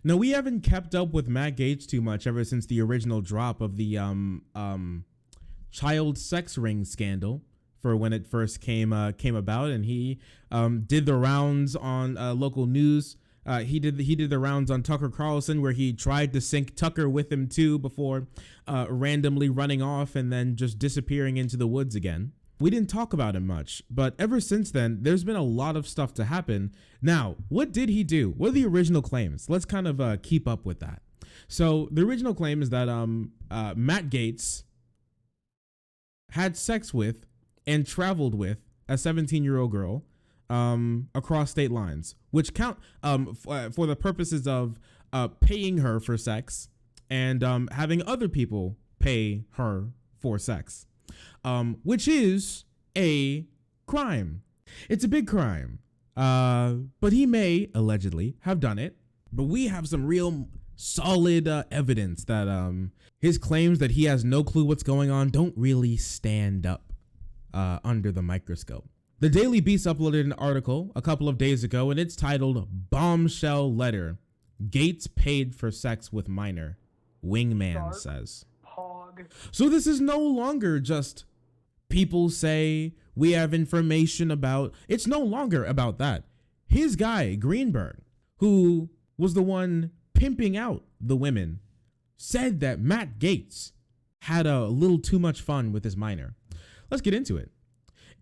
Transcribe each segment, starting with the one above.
No, we haven't kept up with Matt Gaetz too much ever since the original drop of the child sex ring scandal for when it first came about, and he did the rounds on local news. He did the rounds on Tucker Carlson, where he tried to sync Tucker with him too before randomly running off and then just disappearing into the woods again. We didn't talk about him much, but ever since then, there's been a lot of stuff to happen. Now, what did he do? What are the original claims? Let's kind of keep up with that. So the original claim is that Matt Gaetz had sex with and traveled with a 17-year-old girl across state lines, which count for the purposes of paying her for sex and having other people pay her for sex, which is a crime. It's a big crime, but he may allegedly have done it. But we have some real solid evidence that his claims that he has no clue what's going on don't really stand up under the microscope. The Daily Beast uploaded an article a couple of days ago, and it's titled "Bombshell Letter: Gaetz Paid for Sex with Minor," Wingman says. So this is no longer just people say we have information about. It's no longer about that. His guy, Greenberg, who was the one pimping out the women, said that Matt Gaetz had a little too much fun with his minor. Let's get into it.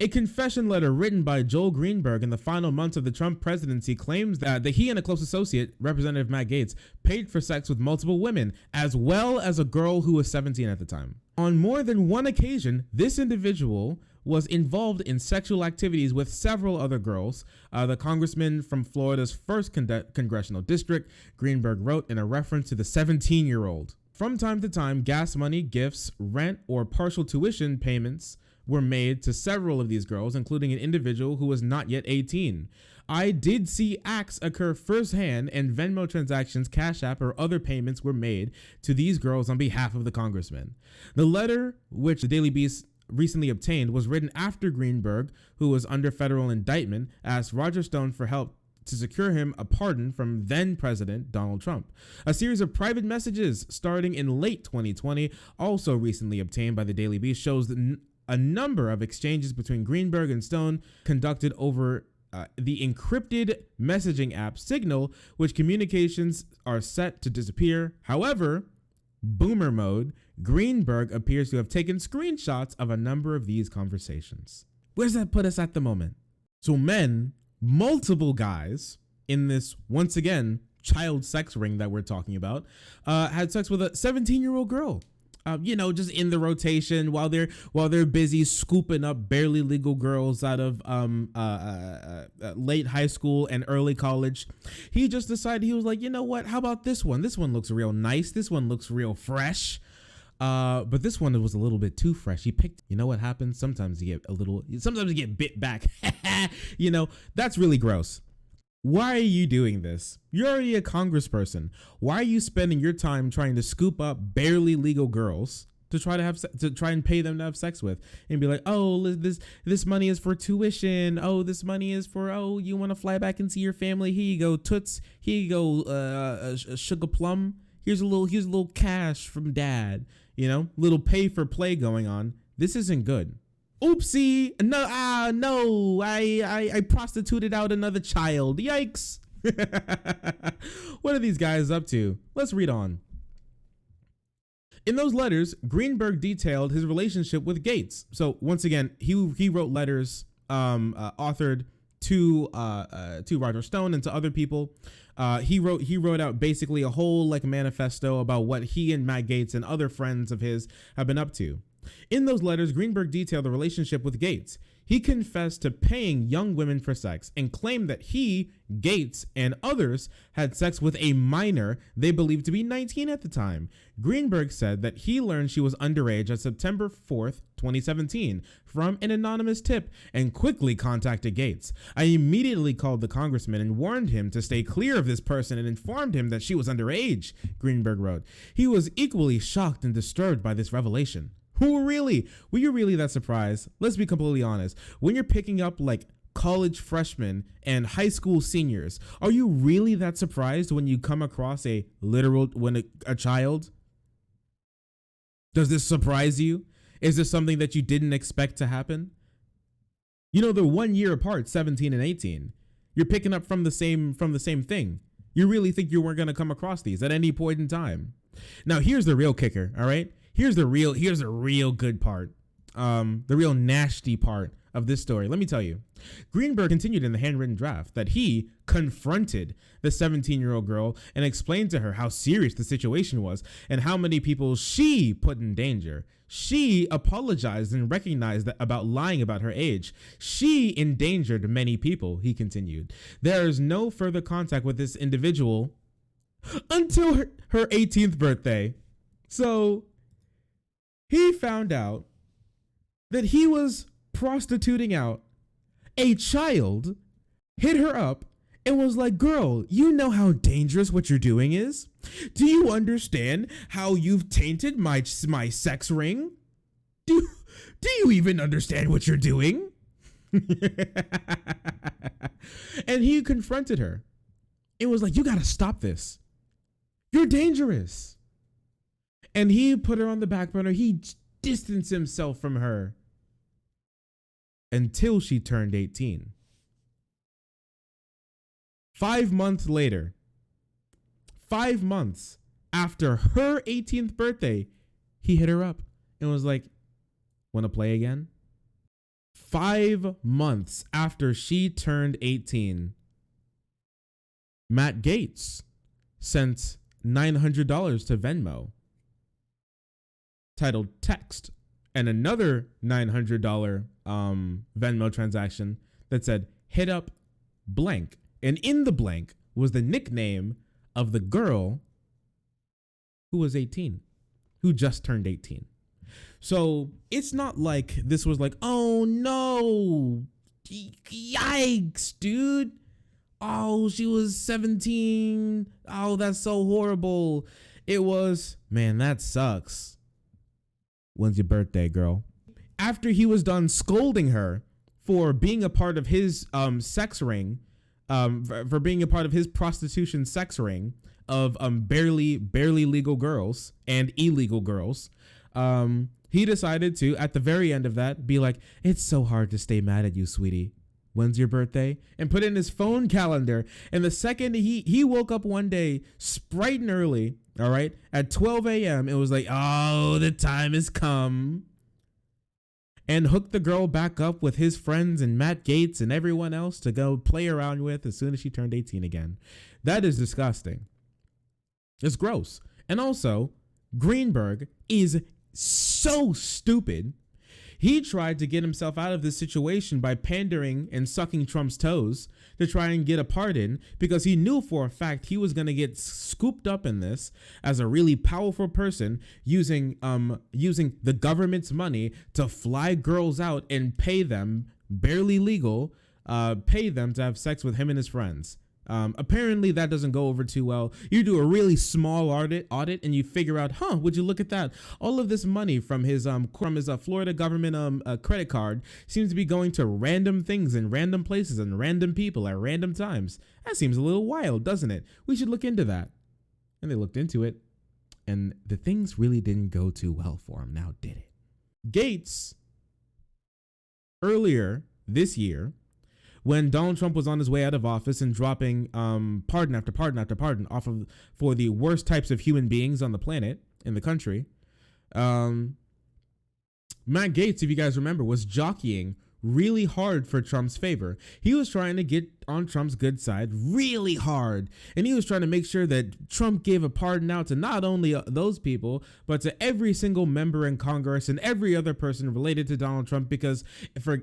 A confession letter written by Joel Greenberg in the final months of the Trump presidency claims that he and a close associate, Representative Matt Gaetz, paid for sex with multiple women, as well as a girl who was 17 at the time. On more than one occasion, this individual was involved in sexual activities with several other girls. The congressman from Florida's 1st congressional district, Greenberg wrote in a reference to the 17-year-old. From time to time, gas money, gifts, rent, or partial tuition payments were made to several of these girls, including an individual who was not yet 18. I did see acts occur firsthand, and Venmo transactions, Cash App, or other payments were made to these girls on behalf of the congressman. The letter, which the Daily Beast recently obtained, was written after Greenberg, who was under federal indictment, asked Roger Stone for help to secure him a pardon from then President Donald Trump. A series of private messages starting in late 2020, also recently obtained by the Daily Beast, shows that a number of exchanges between Greenberg and Stone conducted over the encrypted messaging app Signal, which communications are set to disappear. However, boomer mode, Greenberg appears to have taken screenshots of a number of these conversations. Where's that put us at the moment? So men, multiple guys in this, once again, child sex ring that we're talking about, had sex with a 17-year-old girl. Just in the rotation while they're busy scooping up barely legal girls out of late high school and early college. He just decided, he was like, you know what? How about this one? This one looks real nice. This one looks real fresh. But this one was a little bit too fresh. He picked, you know what happens? Sometimes you get bit back. That's really gross. Why are you doing this? You're already a congressperson. Why are you spending your time trying to scoop up barely legal girls to try and pay them to have sex with, and be like, oh, this money is for tuition. Oh, this money is for, you want to fly back and see your family. Here you go, toots. Here you go, sugar plum. Here's a little cash from dad. Little pay for play going on. This isn't good. Oopsie, no, I prostituted out another child. Yikes. What are these guys up to? Let's read on. In those letters, Greenberg detailed his relationship with Gaetz. So once again, he wrote letters authored to Roger Stone and to other people. He wrote out basically a whole manifesto about what he and Matt Gaetz and other friends of his have been up to. In those letters, Greenberg detailed the relationship with Gaetz. He confessed to paying young women for sex and claimed that he, Gaetz, and others had sex with a minor they believed to be 19 at the time. Greenberg said that he learned she was underage on September 4th, 2017, from an anonymous tip and quickly contacted Gaetz. I immediately called the congressman and warned him to stay clear of this person and informed him that she was underage, Greenberg wrote. He was equally shocked and disturbed by this revelation. Who really? Were you really that surprised? Let's be completely honest. When you're picking up college freshmen, and high school seniors. Are you really that surprised when you come across a child? Does this surprise you? Is this something that you didn't expect to happen? You know, they're 1 year apart, 17 and 18. You're picking up from the same thing. You really think you weren't going to come across these at any point in time? Now, here's the real kicker, all right? Here's the real good part. The real nasty part of this story. Let me tell you. Greenberg continued in the handwritten draft that he confronted the 17-year-old girl and explained to her how serious the situation was and how many people she put in danger. She apologized and recognized that about lying about her age. She endangered many people, he continued. There is no further contact with this individual until her 18th birthday. So he found out that he was prostituting out a child, hit her up, and was like, girl, you know how dangerous what you're doing is? Do you understand how you've tainted my sex ring? Do you even understand what you're doing? And he confronted her. It was like, you got to stop this. You're dangerous. And he put her on the back burner. He distanced himself from her until she turned 18. 5 months later, 5 months after her 18th birthday, he hit her up and was like, want to play again? 5 months after she turned 18, Matt Gaetz sent $900 to Venmo, titled Text, and another $900 Venmo transaction that said, hit up blank. And in the blank was the nickname of the girl who was 18, who just turned 18. So it's not like this was like, oh no, yikes, dude. Oh, she was 17. Oh, that's so horrible. It was, man, that sucks. When's your birthday, girl? After he was done scolding her for being a part of his sex ring, for being a part of his prostitution sex ring of barely legal girls and illegal girls, he decided to, at the very end of that, be like, it's so hard to stay mad at you, sweetie. When's your birthday? And put it in his phone calendar. And the second he woke up one day, bright and early, all right, at 12 a.m., it was like, oh, the time has come. And hooked the girl back up with his friends and Matt Gaetz and everyone else to go play around with as soon as she turned 18 again. That is disgusting. It's gross. And also, Greenberg is so stupid. He tried to get himself out of this situation by pandering and sucking Trump's toes to try and get a pardon, because he knew for a fact he was going to get scooped up in this as a really powerful person using the government's money to fly girls out and pay them, barely legal, pay them to have sex with him and his friends. Apparently that doesn't go over too well. You do a really small audit and you figure out, would you look at that? All of this money from his Florida government credit card seems to be going to random things in random places and random people at random times. That seems a little wild, doesn't it? We should look into that. And they looked into it, and the things really didn't go too well for him, now did it? Gaetz, earlier this year, when Donald Trump was on his way out of office and dropping pardon after pardon after pardon for the worst types of human beings on the planet, in the country, Matt Gaetz, if you guys remember, was jockeying really hard for Trump's favor. He was trying to get on Trump's good side really hard. And he was trying to make sure that Trump gave a pardon out to not only those people, but to every single member in Congress and every other person related to Donald Trump. Because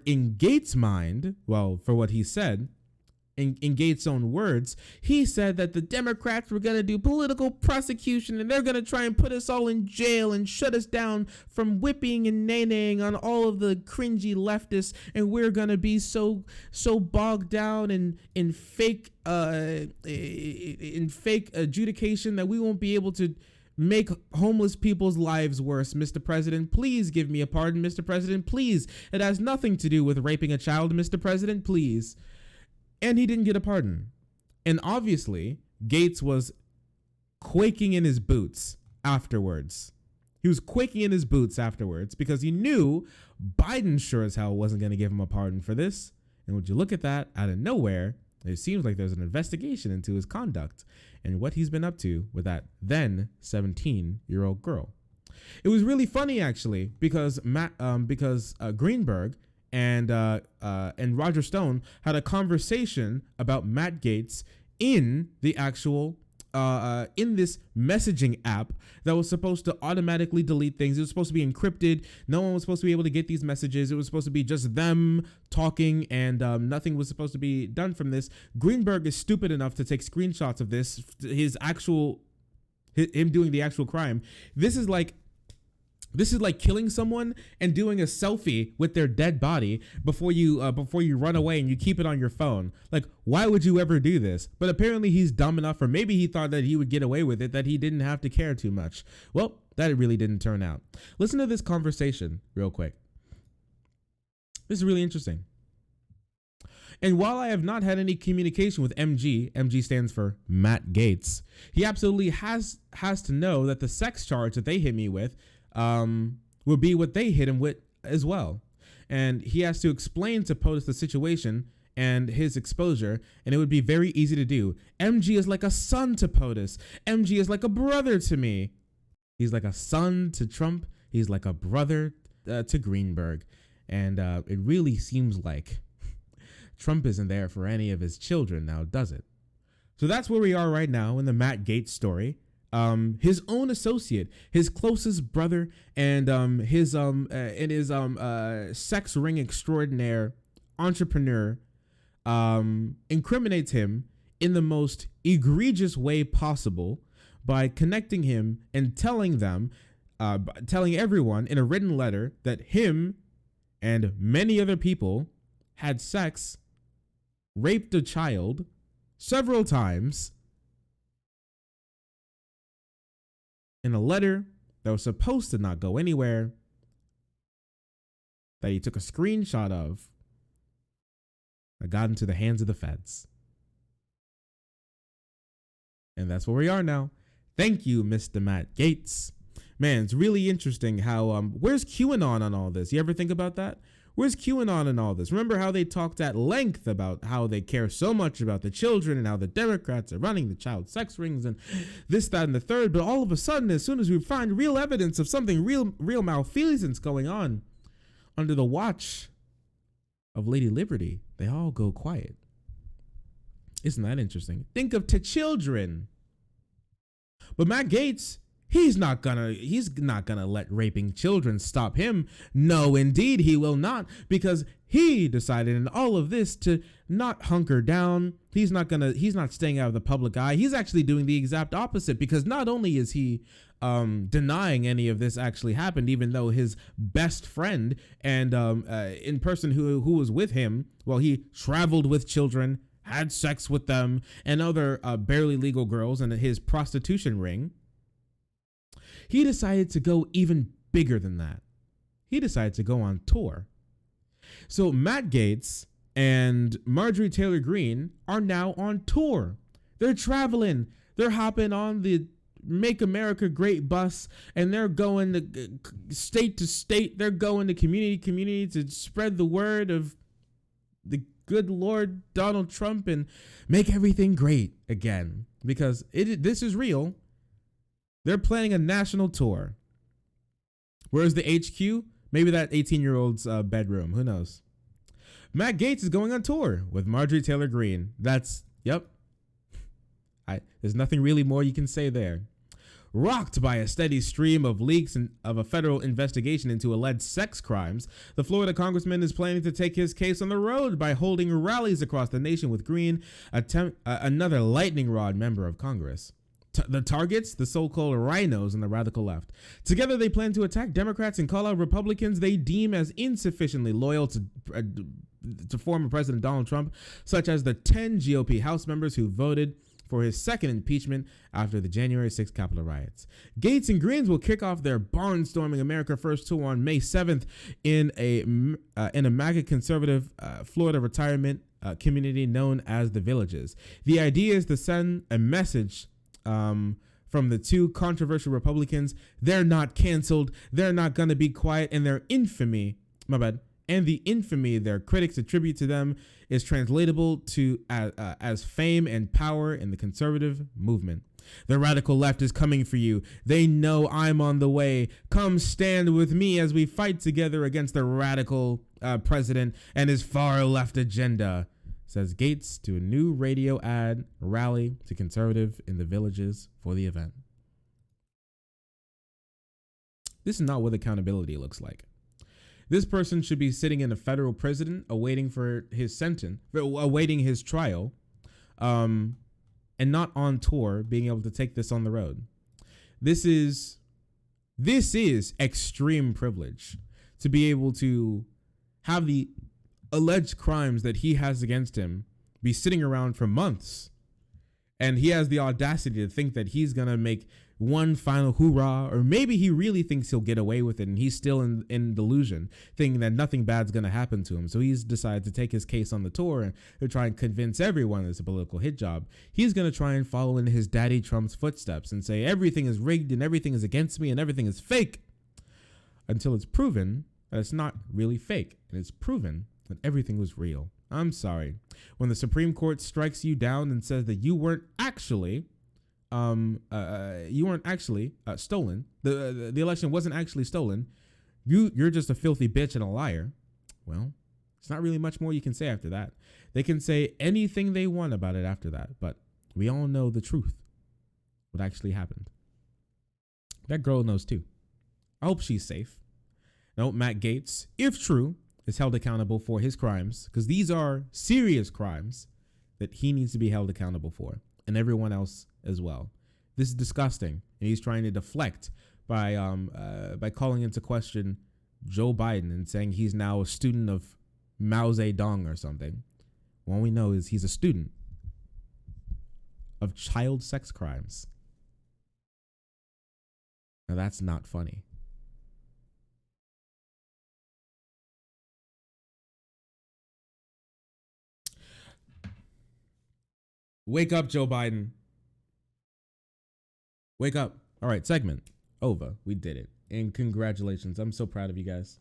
in Gaetz' mind, well, for what he said, in Gaetz' own words, he said that the Democrats were going to do political prosecution and they're going to try and put us all in jail and shut us down from whipping and naying on all of the cringy leftists, and we're going to be so bogged down in fake adjudication that we won't be able to make homeless people's lives worse. Mr. President, please give me a pardon. Mr. President, please. It has nothing to do with raping a child. Mr. President, please. And he didn't get a pardon. And obviously, Gaetz was quaking in his boots afterwards. He was quaking in his boots afterwards because he knew Biden sure as hell wasn't going to give him a pardon for this. And would you look at that, out of nowhere, it seems like there's an investigation into his conduct and what he's been up to with that then 17-year-old girl. It was really funny, actually, because Greenberg and Roger Stone had a conversation about Matt Gaetz in the actual in this messaging app that was supposed to automatically delete things. It was supposed to be encrypted. No one was supposed to be able to get these messages. It was supposed to be just them talking, and nothing was supposed to be done from this. Greenberg is stupid enough to take screenshots of this, him doing the actual crime. This is like killing someone and doing a selfie with their dead body before you run away, and you keep it on your phone. Like, why would you ever do this? But apparently he's dumb enough, or maybe he thought that he would get away with it, that he didn't have to care too much. Well, that really didn't turn out. Listen to this conversation real quick. This is really interesting. And while I have not had any communication with MG stands for Matt Gaetz, he absolutely has to know that the sex charge that they hit me with will be what they hit him with as well. And he has to explain to POTUS the situation and his exposure, and it would be very easy to do. MG is like a son to POTUS. MG is like a brother to me. He's like a son to Trump. He's like a brother to Greenberg. And it really seems like Trump isn't there for any of his children now, does it? So that's where we are right now in the Matt Gaetz story. His own associate, his closest brother, and his sex ring extraordinaire entrepreneur, incriminates him in the most egregious way possible by connecting him and telling everyone in a written letter that him and many other people had sex, raped a child several times, in a letter that was supposed to not go anywhere, that he took a screenshot of, that got into the hands of the feds. And that's where we are now. Thank you, Mr. Matt Gaetz. Man, it's really interesting how, where's QAnon on all this? You ever think about that? Where's QAnon in all this? Remember how they talked at length about how they care so much about the children and how the Democrats are running the child sex rings and this, that, and the third. But all of a sudden, as soon as we find real evidence of something real malfeasance going on under the watch of Lady Liberty, they all go quiet. Isn't that interesting? Think of to children. But Matt Gaetz, he's not gonna let raping children stop him. No, indeed, he will not, because he decided in all of this to not hunker down. He's not staying out of the public eye. He's actually doing the exact opposite, because not only is he denying any of this actually happened, even though his best friend and in person who was with him, well, he traveled with children, had sex with them and other barely legal girls in his prostitution ring. He decided to go even bigger than that. He decided to go on tour. So Matt Gaetz and Marjorie Taylor Greene are now on tour. They're traveling. They're hopping on the Make America Great bus, and they're going to state to state. They're going to community to community to spread the word of the good Lord Donald Trump and make everything great again, because this is real. They're planning a national tour. Where's the HQ? Maybe that 18-year-old's bedroom. Who knows? Matt Gaetz is going on tour with Marjorie Taylor Greene. Yep. There's nothing really more you can say there. Rocked by a steady stream of leaks of a federal investigation into alleged sex crimes, the Florida congressman is planning to take his case on the road by holding rallies across the nation with Greene, another lightning rod member of Congress. The targets, the so-called rhinos on the radical left. Together, they plan to attack Democrats and call out Republicans they deem as insufficiently loyal to former President Donald Trump, such as the 10 GOP House members who voted for his second impeachment after the January 6th Capitol riots. Gaetz and Greens will kick off their barnstorming America First tour on May 7th in a MAGA conservative Florida retirement community known as the Villages. The idea is to send a message from the two controversial Republicans. They're not canceled. They're not going to be quiet. And their infamy, and the infamy their critics attribute to them is translatable to as fame and power in the conservative movement. The radical left is coming for you. They know I'm on the way. Come stand with me as we fight together against the radical president and his far left agenda, says Gaetz to a new radio ad rally to conservative in the Villages for the event. This is not what accountability looks like. This person should be sitting in a federal prison awaiting for his sentence, awaiting his trial, and not on tour, being able to take this on the road. This is extreme privilege to be able to have the alleged crimes that he has against him be sitting around for months. And he has the audacity to think that he's going to make one final hoorah, or maybe he really thinks he'll get away with it and he's still in delusion, thinking that nothing bad's going to happen to him. So he's decided to take his case on the tour and to try and convince everyone it's a political hit job. He's going to try and follow in his daddy Trump's footsteps and say everything is rigged and everything is against me and everything is fake, until it's proven that it's not really fake, and it's proven that everything was real. I'm sorry. When the Supreme Court strikes you down and says that you weren't actually stolen, the election wasn't actually stolen, you're just a filthy bitch and a liar, well, it's not really much more you can say after that. They can say anything they want about it after that, but we all know the truth, what actually happened. That girl knows too. I hope she's safe. No, Matt Gaetz, if true, is held accountable for his crimes, because these are serious crimes that he needs to be held accountable for, and everyone else as well. This is disgusting, and he's trying to deflect by calling into question Joe Biden and saying he's now a student of Mao Zedong or something. All we know is he's a student of child sex crimes. Now that's not funny. Wake up, Joe Biden. Wake up. All right, segment over. We did it. And congratulations. I'm so proud of you guys.